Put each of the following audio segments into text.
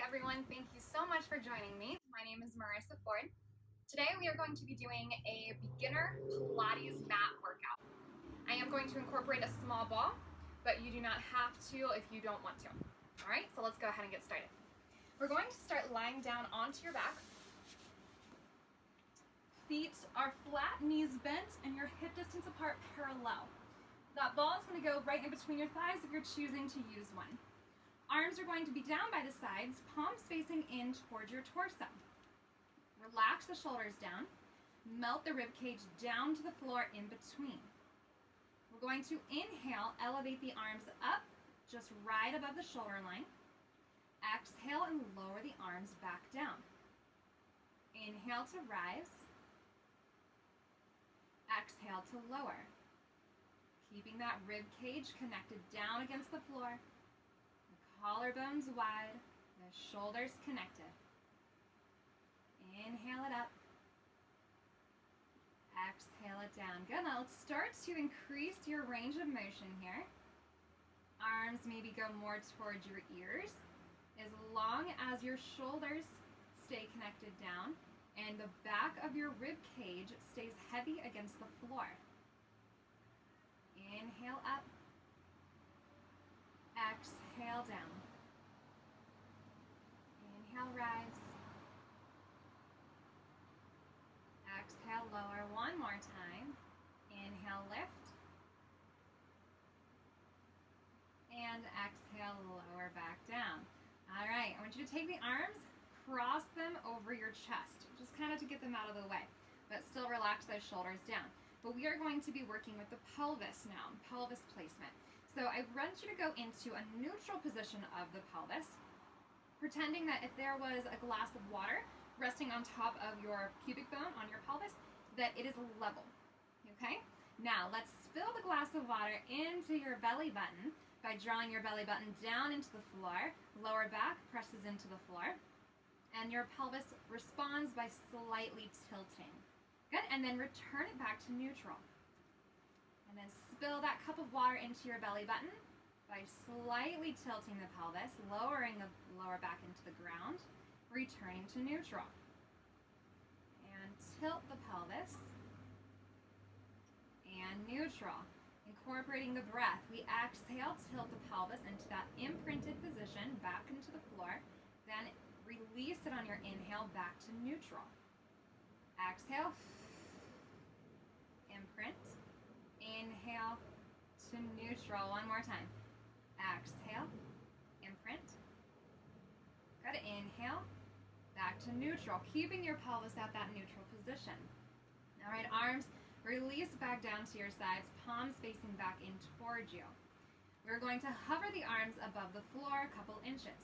everyone. Thank you so much for joining me. My name is Marissa Ford. Today we are going to be doing a beginner Pilates mat workout. I am going to incorporate a small ball, but you do not have to if you don't want to. All right, so let's go ahead and get started. We're going to start lying down onto your back. Feet are flat, knees bent, and your hip distance apart parallel. That ball is going to go right in between your thighs if you're choosing to use one. Arms are going to be down by the sides, palms facing in towards your torso. Relax the shoulders down. Melt the rib cage down to the floor in between. We're going to inhale, elevate the arms up, just right above the shoulder line. Exhale and lower the arms back down. Inhale to rise. Exhale to lower. Keeping that rib cage connected down against the floor. The collarbones wide, the shoulders connected. Inhale it up. Exhale it down. Good. Now let's start to increase your range of motion here. Arms maybe go more towards your ears, as long as your shoulders stay connected down and the back of your rib cage stays heavy against the floor. Inhale up. Exhale down. Inhale, rise. Exhale, lower. One more time. Inhale, lift. And exhale, lower back down. All right, I want you to take the arms, cross them over your chest, just kind of to get them out of the way, but still relax those shoulders down. But we are going to be working with the pelvis now, pelvis placement. So I want you to go into a neutral position of the pelvis, pretending that if there was a glass of water resting on top of your pubic bone on your pelvis, that it is level, okay? Now let's spill the glass of water into your belly button by drawing your belly button down into the floor, lower back presses into the floor, and your pelvis responds by slightly tilting. Good, and then return it back to neutral. And then spill that cup of water into your belly button by slightly tilting the pelvis, lowering the lower back into the ground, returning to neutral. And tilt the pelvis. And neutral. Incorporating the breath, we exhale, tilt the pelvis into that imprinted position, back into the floor. Then release it on your inhale, back to neutral. Exhale. Imprint. Inhale to neutral. One more time. Exhale. Imprint. Good. Inhale. Back to neutral. Keeping your pelvis at that neutral position. All right, arms release back down to your sides, palms facing back in towards you. We're going to hover the arms above the floor a couple inches.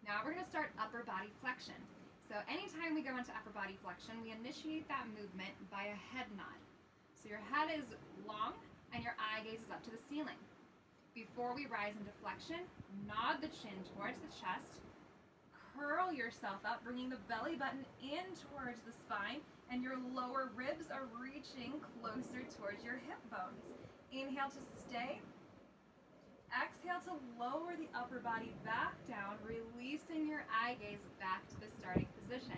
Now we're going to start upper body flexion. So anytime we go into upper body flexion, we initiate that movement by a head nod. So your head is long and your eye gaze is up to the ceiling. Before we rise into flexion, nod the chin towards the chest, curl yourself up, bringing the belly button in towards the spine, and your lower ribs are reaching closer towards your hip bones. Inhale to stay. Exhale to lower the upper body back down, releasing your eye gaze back to the starting position.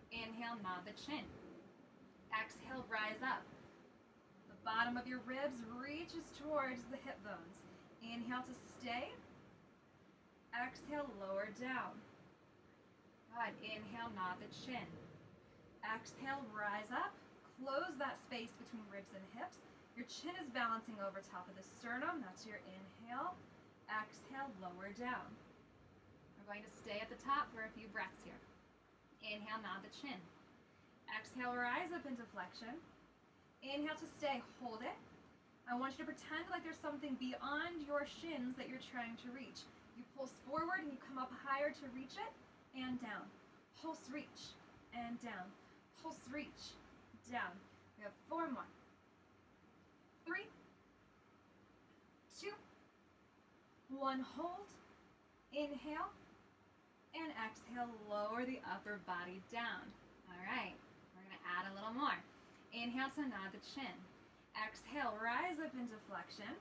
Inhale, nod the chin. Exhale, rise up. The bottom of your ribs reaches towards the hip bones. Inhale to stay. Exhale, lower down. Good. Inhale, nod the chin. Exhale, rise up. Close that space between ribs and hips. Your chin is balancing over top of the sternum. That's your inhale. Exhale, lower down. We're going to stay at the top for a few breaths here. Inhale, nod the chin. Exhale, rise up into flexion. Inhale to stay, hold it. I want you to pretend like there's something beyond your shins that you're trying to reach. You pulse forward and you come up higher to reach it, and down. Pulse, reach, and down. Pulse, reach, down. We have 4 more. 3, 2, 1, hold. Inhale, and exhale, lower the upper body down. All right, we're gonna add a little more. Inhale to nod the chin. Exhale, rise up into flexion.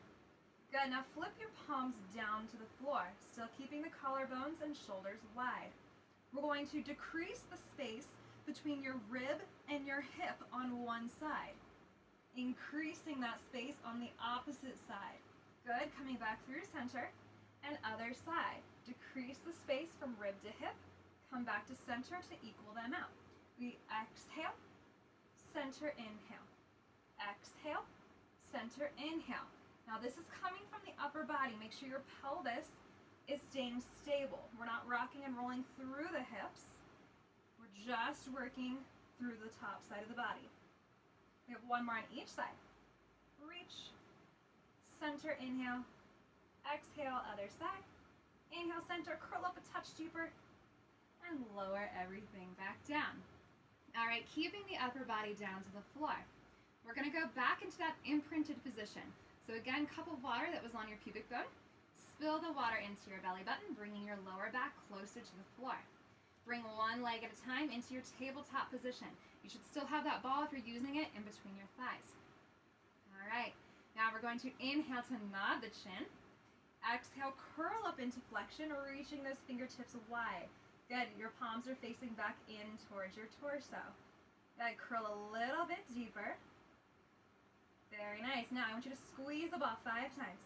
Good, now flip your palms down to the floor, still keeping the collarbones and shoulders wide. we're going to decrease the space between your rib and your hip on one side, increasing that space on the opposite side. Good, coming back through center, and other side. Decrease the space from rib to hip, come back to center to equal them out. We exhale, center, inhale. Exhale, center, inhale. Now this is coming from the upper body. Make sure your pelvis is staying stable. We're not rocking and rolling through the hips. We're just working through the top side of the body. We have one more on each side. Reach, center, inhale. Exhale, other side. Inhale, center, curl up a touch deeper, and lower everything back down. All right, keeping the upper body down to the floor. We're gonna go back into that imprinted position. So again, cup of water that was on your pubic bone. Spill the water into your belly button, bringing your lower back closer to the floor. Bring one leg at a time into your tabletop position. You should still have that ball if you're using it in between your thighs. All right, now we're going to inhale to nod the chin. Exhale, curl up into flexion, reaching those fingertips wide. Good, your palms are facing back in towards your torso. Good, curl a little bit deeper. Very nice. Now I want you to squeeze the ball 5 times.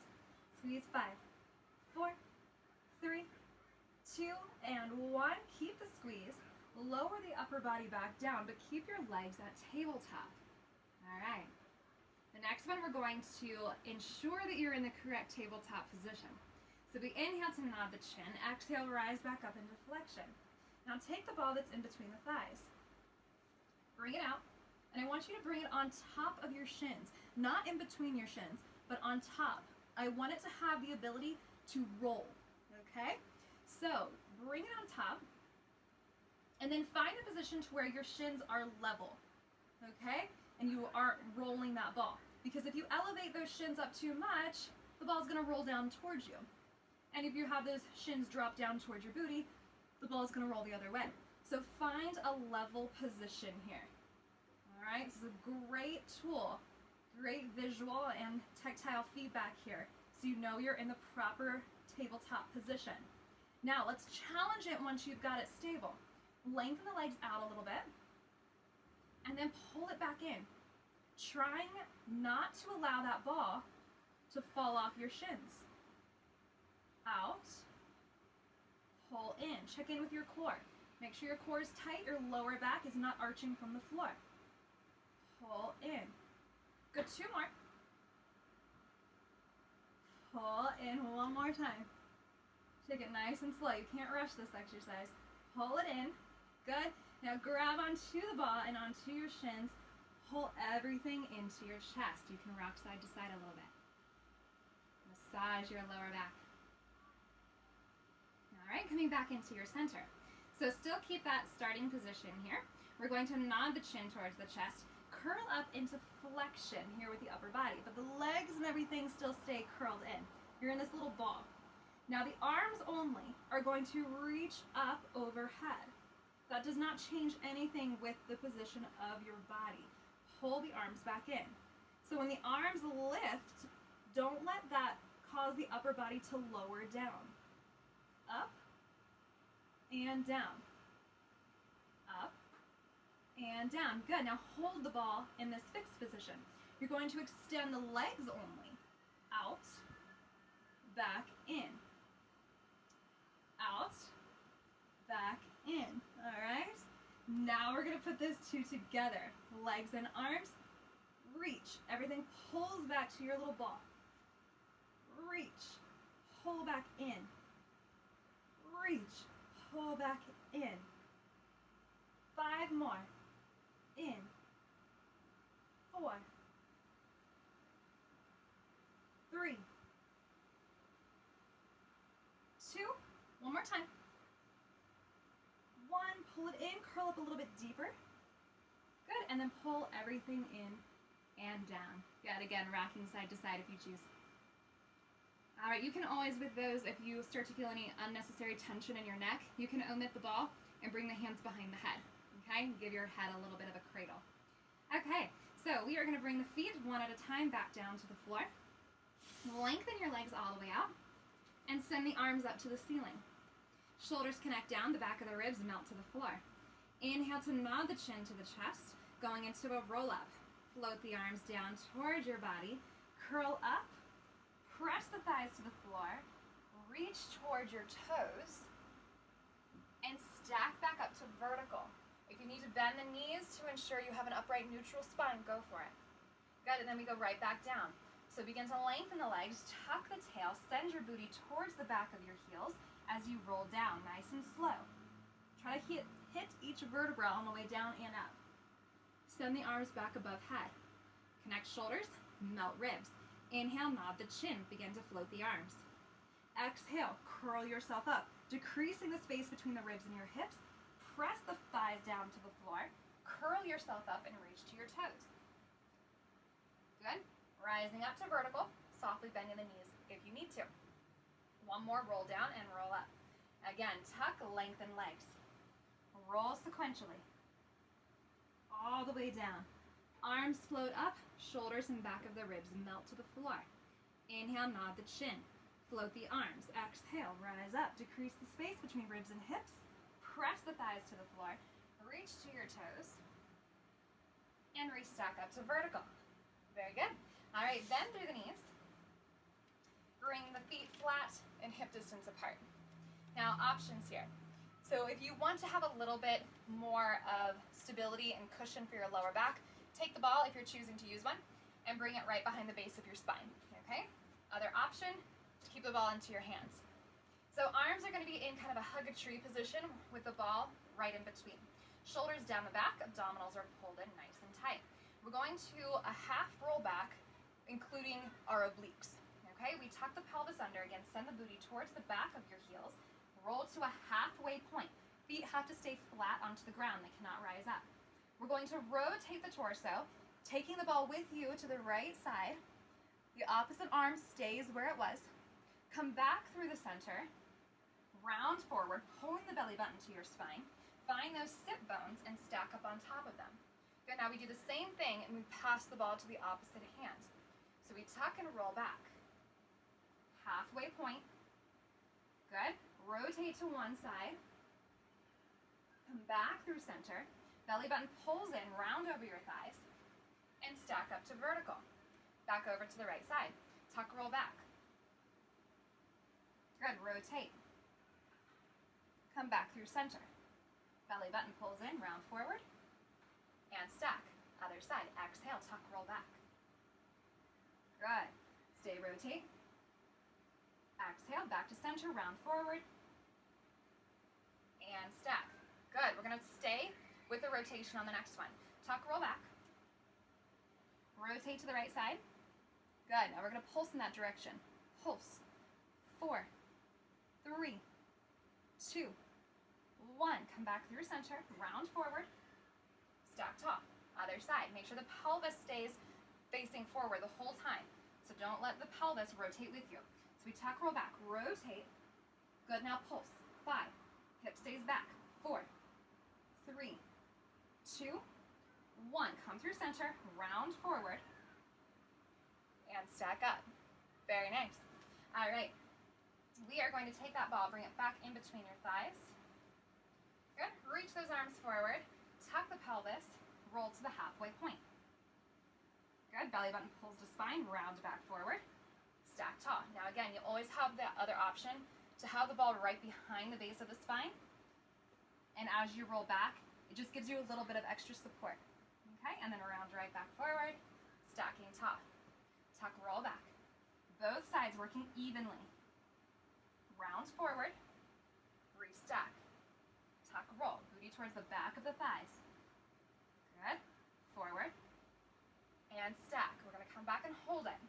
Squeeze 5, 4, 3, 2, and 1. Keep the squeeze. Lower the upper body back down, but keep your legs at tabletop. All right. The next one, we're going to ensure that you're in the correct tabletop position. So we inhale to nod the chin. Exhale, rise back up into flexion. Now take the ball that's in between the thighs. Bring it out. And I want you to bring it on top of your shins. Not in between your shins, but on top. I want it to have the ability to roll, okay? So bring it on top, and then find a position to where your shins are level, okay? And you aren't rolling that ball. Because if you elevate those shins up too much, the ball's gonna roll down towards you. And if you have those shins drop down towards your booty, the ball's gonna roll the other way. So find a level position here. All right, this is a great tool, great visual and tactile feedback here, so you know you're in the proper tabletop position. Now let's challenge it once you've got it stable. Lengthen the legs out a little bit, and then pull it back in, trying not to allow that ball to fall off your shins. Out, pull in, check in with your core. Make sure your core is tight, your lower back is not arching from the floor. Pull in. Good, 2 more. Pull in one more time. Take it nice and slow. You can't rush this exercise. Pull it in. Good. Now grab onto the ball and onto your shins. Pull everything into your chest. You can rock side to side a little bit. Massage your lower back. All right, coming back into your center. So still keep that starting position here. We're going to nod the chin towards the chest. Curl up into flexion here with the upper body, but the legs and everything still stay curled in. You're in this little ball. Now the arms only are going to reach up overhead. That does not change anything with the position of your body. Pull the arms back in. So when the arms lift, don't let that cause the upper body to lower down. Up and down. Up and down. Good. Now hold the ball in this fixed position. You're going to extend the legs only. Out, back in. Out, back in. All right? Now we're going to put those 2 together. Legs and arms. Reach. Everything pulls back to your little ball. Reach. Pull back in. Reach. Pull back in. 5 more. In. 4. 3. 2. One more time. 1. Pull it in. Curl up a little bit deeper. Good. And then pull everything in and down. Good. Again, rocking side to side if you choose. All right. You can always, with those, if you start to feel any unnecessary tension in your neck, you can omit the ball and bring the hands behind the head. Okay, give your head a little bit of a cradle. Okay, so we are going to bring the feet one at a time back down to the floor. Lengthen your legs all the way out and send the arms up to the ceiling. Shoulders connect down, the back of the ribs melt to the floor. Inhale to nod the chin to the chest, going into a roll up. Float the arms down towards your body, curl up, press the thighs to the floor, reach towards your toes, and stack back up to vertical. If you need to bend the knees to ensure you have an upright neutral spine, go for it. Good, and then we go right back down. So begin to lengthen the legs, tuck the tail, send your booty towards the back of your heels as you roll down, nice and slow. Try to hit each vertebra on the way down and up. Send the arms back above head. Connect shoulders, melt ribs. Inhale, nod the chin, begin to float the arms. Exhale, curl yourself up, decreasing the space between the ribs and your hips. Press the thighs down to the floor, curl yourself up and reach to your toes. Good. Rising up to vertical, softly bending the knees if you need to. One more, roll down and roll up. Again, tuck, lengthen legs. Roll sequentially. All the way down. Arms float up, shoulders and back of the ribs melt to the floor. Inhale, nod the chin. Float the arms. Exhale, rise up. Decrease the space between ribs and hips. Press the thighs to the floor. Reach to your toes. And restack up to vertical. Very good. All right, bend through the knees. Bring the feet flat and hip distance apart. Now, options here. So if you want to have a little bit more of stability and cushion for your lower back, take the ball, if you're choosing to use one, and bring it right behind the base of your spine, okay? Other option, keep the ball into your hands. So arms are going to be in kind of a hug a tree position with the ball right in between. Shoulders down the back, abdominals are pulled in nice and tight. We're going to a half roll back, including our obliques. Okay, we tuck the pelvis under, again, send the booty towards the back of your heels, roll to a halfway point. Feet have to stay flat onto the ground, they cannot rise up. We're going to rotate the torso, taking the ball with you to the right side. The opposite arm stays where it was. Come back through the center, round forward, pulling the belly button to your spine. Find those sit bones and stack up on top of them. Good, now we do the same thing and we pass the ball to the opposite hand. So we tuck and roll back. Halfway point. Good. Rotate to one side. Come back through center. Belly button pulls in, round over your thighs. And stack up to vertical. Back over to the right side. Tuck, roll back. Good. Rotate. Come back through center. Belly button pulls in, round forward. And stack. Other side. Exhale, tuck, roll back. Good. Stay, rotate. Exhale, back to center, round forward. And stack. Good. We're going to stay with the rotation on the next one. Tuck, roll back. Rotate to the right side. Good. Now we're going to pulse in that direction. Pulse. 4, 3, 2, 1. Come back through center, round forward. Stack tall. Other side. Make sure the pelvis stays facing forward the whole time. So don't let the pelvis rotate with you. So we tuck, roll back, rotate. Good, now pulse. 5, hip stays back. 4, 3, 2, 1. Come through center, round forward, and stack up. Very nice. All right. We are going to take that ball, bring it back in between your thighs. Good. Reach those arms forward. Tuck the pelvis, roll to the halfway point. Good. Belly button pulls to spine, round back forward. Stack tall. Now again, you always have the other option to have the ball right behind the base of the spine. And as you roll back, it just gives you a little bit of extra support. Okay, and then round right back forward, stacking tall. Tuck, roll back. Both sides working evenly. Round forward, restack. Tuck, roll. Booty towards the back of the thighs. Good. Forward. And stack. We're going to come back and hold it.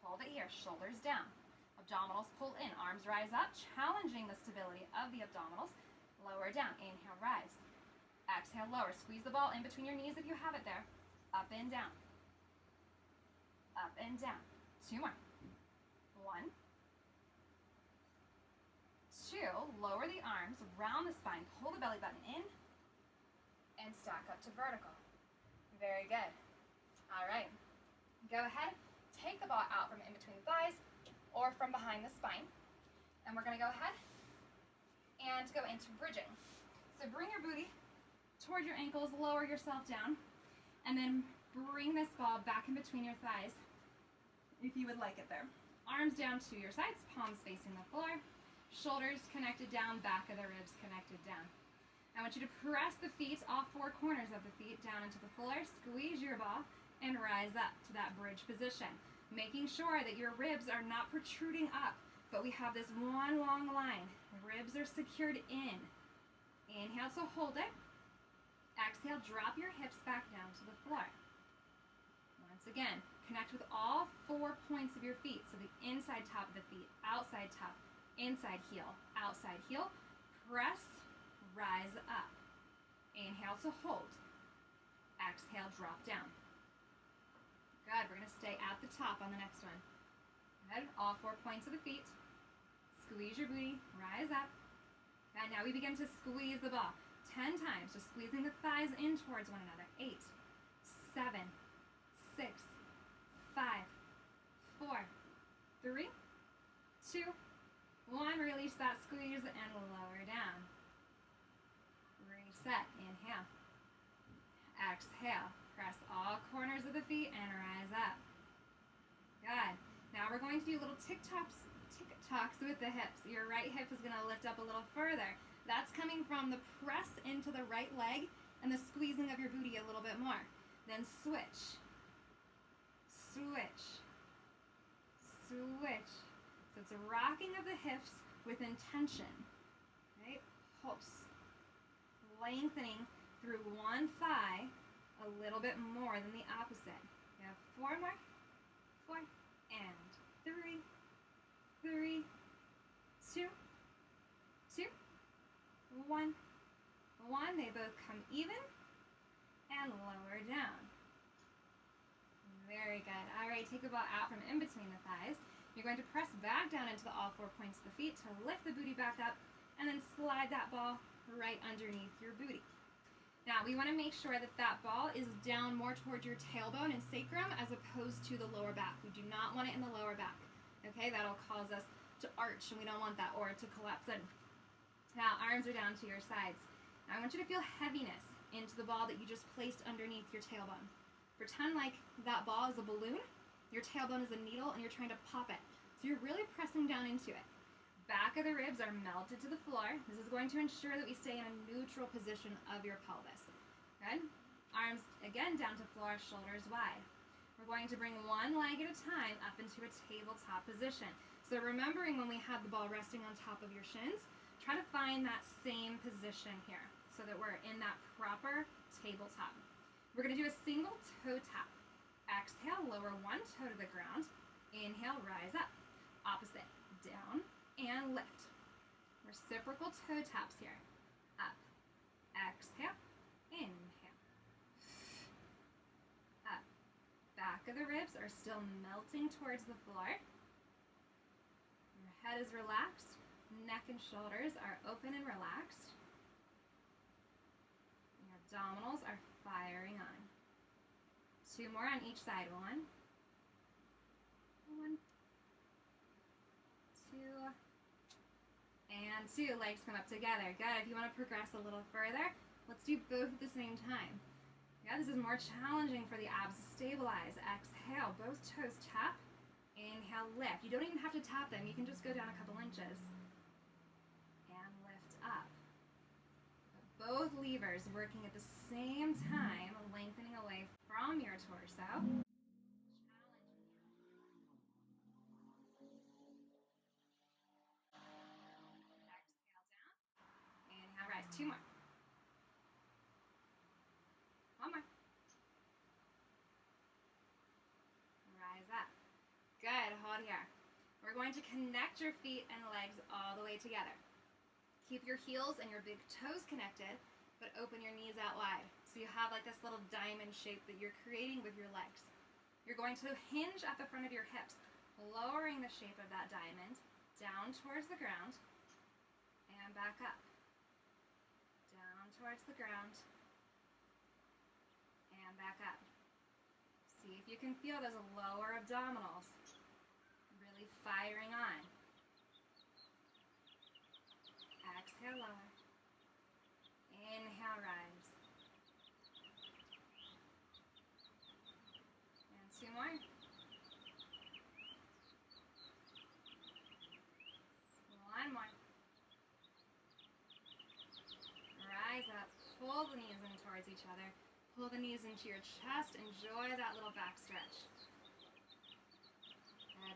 Hold it here, shoulders down. Abdominals pull in, arms rise up, challenging the stability of the abdominals. Lower down, inhale, rise. Exhale, lower. Squeeze the ball in between your knees if you have it there. Up and down. Up and down. 2 more. 1, 2. Lower the arms, round the spine, pull the belly button in, and stack up to vertical. Very good. All right. Go ahead. Take the ball out from in between the thighs or from behind the spine. And we're going to go ahead and go into bridging. So bring your booty toward your ankles, lower yourself down, and then bring this ball back in between your thighs if you would like it there. Arms down to your sides, palms facing the floor, shoulders connected down, back of the ribs connected down. I want you to press the feet, all four corners of the feet, down into the floor, squeeze your ball, and rise up to that bridge position, making sure that your ribs are not protruding up, but we have this one long line. Ribs are secured in. Inhale to hold it. Exhale, drop your hips back down to the floor. Once again, connect with all 4 points of your feet. So the inside top of the feet, outside top, inside heel, outside heel. Press, rise up. Inhale to hold. Exhale, drop down. Good, we're gonna stay at the top on the next one. Good, all 4 points of the feet. Squeeze your booty, rise up. And now we begin to squeeze the ball. 10 times, just squeezing the thighs in towards one another. 8, 7, 6, 5, 4, 3, 2, 1. Release that squeeze and lower down. Reset, inhale. Exhale, press all corners of the feet and rise up. Good. Now we're going to do little tick-tocks with the hips. Your right hip is going to lift up a little further. That's coming from the press into the right leg and the squeezing of your booty a little bit more. Then switch. Switch. Switch. So it's a rocking of the hips with intention. Right? Pulse. Lengthening through one thigh a little bit more than the opposite. You have 4 more. 4 and 3. 3, 2, 2, 1, 1. They both come even and lower down. Very good. All right, take the ball out from in between the thighs. You're going to press back down into all 4 points of the feet to lift the booty back up and then slide that ball right underneath your booty. Now, we want to make sure that that ball is down more towards your tailbone and sacrum as opposed to the lower back. We do not want it in the lower back. Okay, that'll cause us to arch, and we don't want that, or to collapse in. Now, arms are down to your sides. Now, I want you to feel heaviness into the ball that you just placed underneath your tailbone. Pretend like that ball is a balloon, your tailbone is a needle, and you're trying to pop it. So you're really pressing down into it. Back of the ribs are melted to the floor. This is going to ensure that we stay in a neutral position of your pelvis. Good? Arms, again, down to floor, shoulders wide. We're going to bring one leg at a time up into a tabletop position. So remembering when we have the ball resting on top of your shins, try to find that same position here so that we're in that proper tabletop. We're going to do a single toe tap. Exhale, lower one toe to the ground. Inhale, rise up. Opposite, down and lift. Reciprocal toe taps here. Up. Exhale. Inhale. Up. Back of the ribs are still melting towards the floor. Your head is relaxed. Neck and shoulders are open and relaxed. Your abdominals are firing on. 2 more on each side. 1, 2, and 2. Legs come up together. Good. If you want to progress a little further, let's do both at the same time. Yeah, this is more challenging for the abs to stabilize. Exhale, both toes tap. Inhale, lift. You don't even have to tap them. You can just go down a couple inches. And lift up. Both levers working at the same time, lengthening away from your torso. Exhale down. Inhale, rise. 2 more. 1 more. Rise up. Good. Hold here. We're going to connect your feet and legs all the way together. Keep your heels and your big toes connected, but open your knees out wide. So you have like this little diamond shape that you're creating with your legs. You're going to hinge at the front of your hips, lowering the shape of that diamond down towards the ground and back up. Down towards the ground and back up. See if you can feel those lower abdominals really firing on. Exhale, lower. Inhale, rise. And 2 more. 1 more. Rise up. Pull the knees in towards each other. Pull the knees into your chest. Enjoy that little back stretch.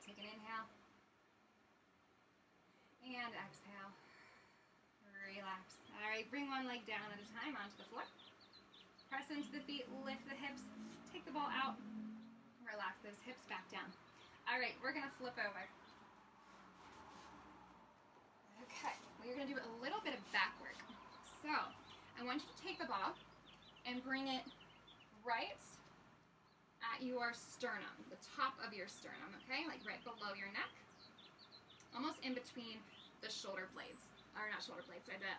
Take an inhale. And exhale. Relax. All right, bring one leg down at a time onto the floor. Press into the feet, lift the hips, take the ball out. Relax those hips back down. All right, we're gonna flip over. Okay, we're gonna do a little bit of back work. So, I want you to take the ball and bring it right at your sternum, the top of your sternum, okay? Like right below your neck, almost in between the shoulder blades, or not shoulder blades, sorry, the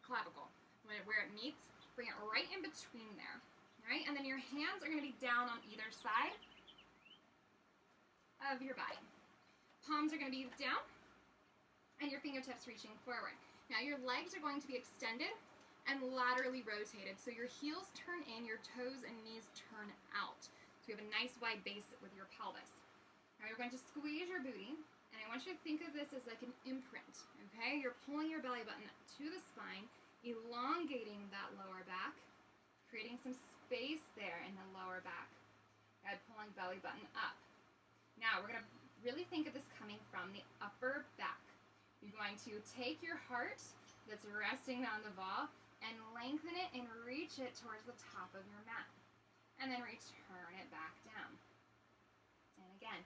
clavicle. Where it meets, bring it right in between there, all right? And then your hands are gonna be down on either side of your body. Palms are gonna be down, and your fingertips reaching forward. Now your legs are going to be extended and laterally rotated. So your heels turn in, your toes and knees turn out. So you have a nice wide base with your pelvis. Now you're going to squeeze your booty, and I want you to think of this as like an imprint, okay? You're pulling your belly button to the spine, elongating that lower back, creating some space there in the lower back. And pulling belly button up. Now we're gonna really think of this coming from the upper back. You're going to take your heart that's resting on the ball and lengthen it and reach it towards the top of your mat. And then return it back down. And again,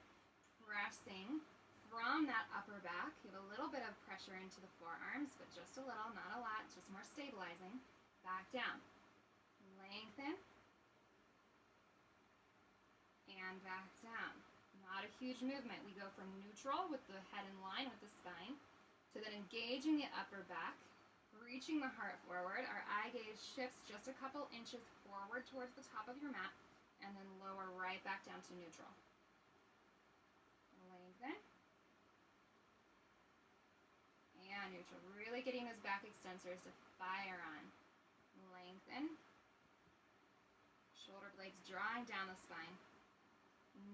pressing from that upper back. You have a little bit of pressure into the forearms, but just a little, not a lot, just more stabilizing. Back down. Lengthen. And back down. Not a huge movement. We go from neutral with the head in line with the spine to then engaging the upper back, reaching the heart forward. Our eye gaze shifts just a couple inches forward towards the top of your mat, and then lower right back down to neutral. Lengthen. And neutral. Really getting those back extensors to fire on. Lengthen. Shoulder blades drawing down the spine.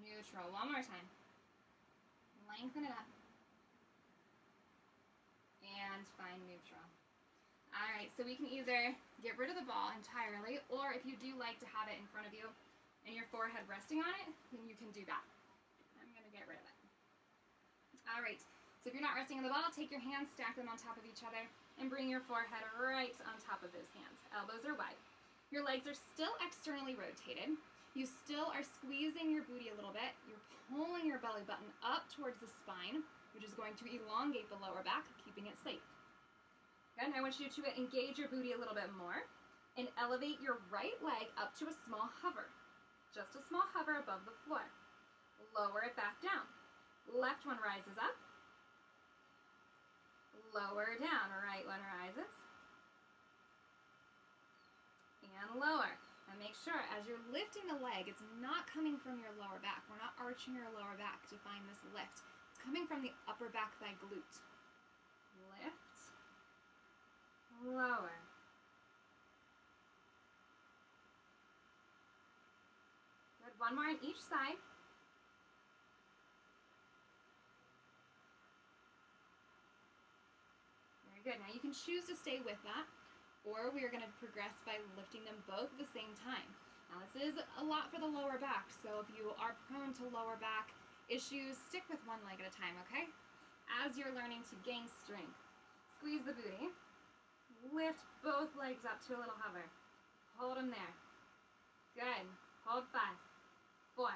Neutral. One more time. Lengthen it up. And find neutral. All right, so we can either get rid of the ball entirely, or if you do like to have it in front of you and your forehead resting on it, then you can do that. I'm gonna get rid of it. All right, so if you're not resting on the ball, take your hands, stack them on top of each other, and bring your forehead right on top of those hands. Elbows are wide. Your legs are still externally rotated. You still are squeezing your booty a little bit. You're pulling your belly button up towards the spine, which is going to elongate the lower back, keeping it safe. Good. I want you to engage your booty a little bit more and elevate your right leg up to a small hover. Just a small hover above the floor. Lower it back down. Left one rises up. Lower down. Right one rises. And lower. And make sure as you're lifting the leg, it's not coming from your lower back. We're not arching your lower back to find this lift. It's coming from the upper back thigh glute. Lift. Lower. Good. One more on each side. Very good. Now you can choose to stay with that, or we are going to progress by lifting them both at the same time. Now this is a lot for the lower back, so if you are prone to lower back issues, stick with one leg at a time, okay? As you're learning to gain strength, squeeze the booty. Lift both legs up to a little hover. Hold them there. Good. Hold 5, 4,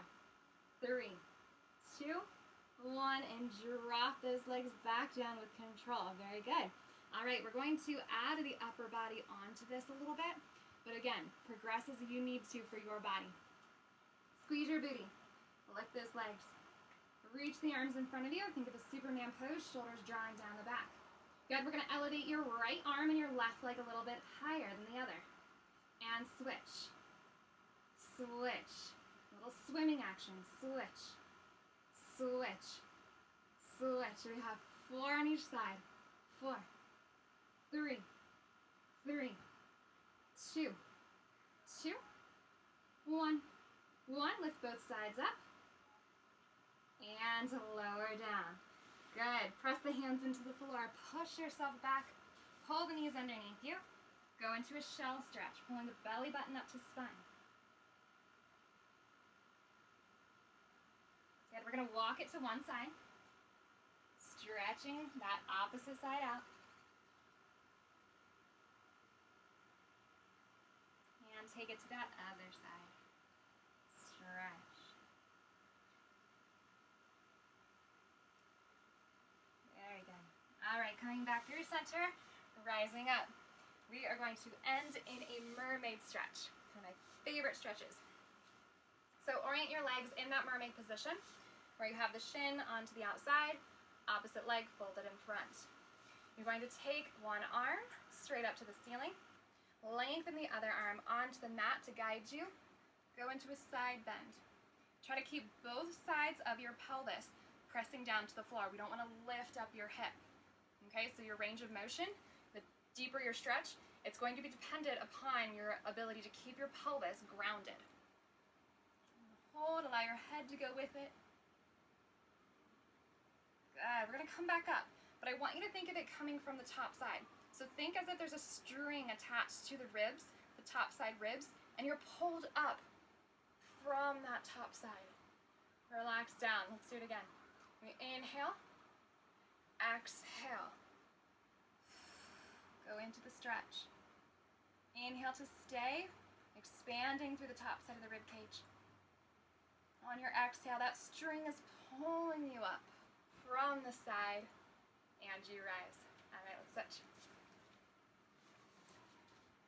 3, 2, 1, and drop those legs back down with control. Very good. All right, we're going to add the upper body onto this a little bit, but again, progress as you need to for your body. Squeeze your booty. Lift those legs. Reach the arms in front of you. Think of a Superman pose, shoulders drawing down the back. Good, we're going to elevate your right arm and your left leg a little bit higher than the other. And switch. Switch. Little swimming action. Switch. Switch. Switch. We have 4 on each side. 4, 3, 3, 2, 2, 1, 1. Lift both sides up and lower down. Good. Press the hands into the floor. Push yourself back. Pull the knees underneath you. Go into a shell stretch, pulling the belly button up to spine. Good. We're going to walk it to one side, stretching that opposite side out. And take it to that other side. Stretch. Very good. All right, coming back through center, rising up. We are going to end in a mermaid stretch, one of my favorite stretches. So orient your legs in that mermaid position, where you have the shin onto the outside, opposite leg folded in front. You're going to take one arm straight up to the ceiling, lengthen the other arm onto the mat to guide you, go into a side bend. Try to keep both sides of your pelvis pressing down to the floor. We don't want to lift up your hip. Okay, so your range of motion, the deeper your stretch, it's going to be dependent upon your ability to keep your pelvis grounded. Hold, allow your head to go with it. Good, we're gonna come back up, but I want you to think of it coming from the top side. So think as if there's a string attached to the ribs, the top side ribs, and you're pulled up from that top side. Relax down, let's do it again. We inhale, exhale. Go into the stretch. Inhale to stay, expanding through the top side of the rib cage. On your exhale, that string is pulling you up from the side, and you rise. All right, let's switch.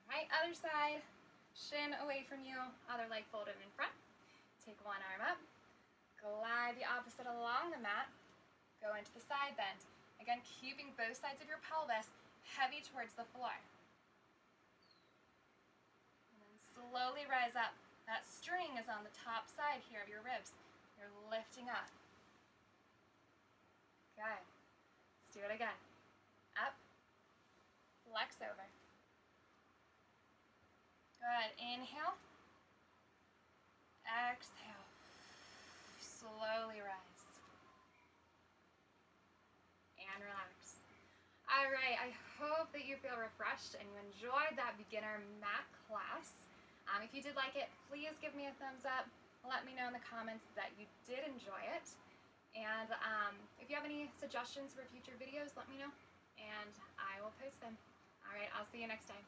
All right, other side, shin away from you, other leg folded in front. Take one arm up, glide the opposite along the mat, go into the side bend. Again, keeping both sides of your pelvis heavy towards the floor. And then slowly rise up. That string is on the top side here of your ribs. You're lifting up. Good. Let's do it again. Up, flex over. Good. Inhale, exhale. Slowly rise. And relax. All right, I hope that you feel refreshed and you enjoyed that beginner mat class. If you did like it, please give me a thumbs up. Let me know in the comments that you did enjoy it. And if you have any suggestions for future videos, let me know, and I will post them. All right, I'll see you next time.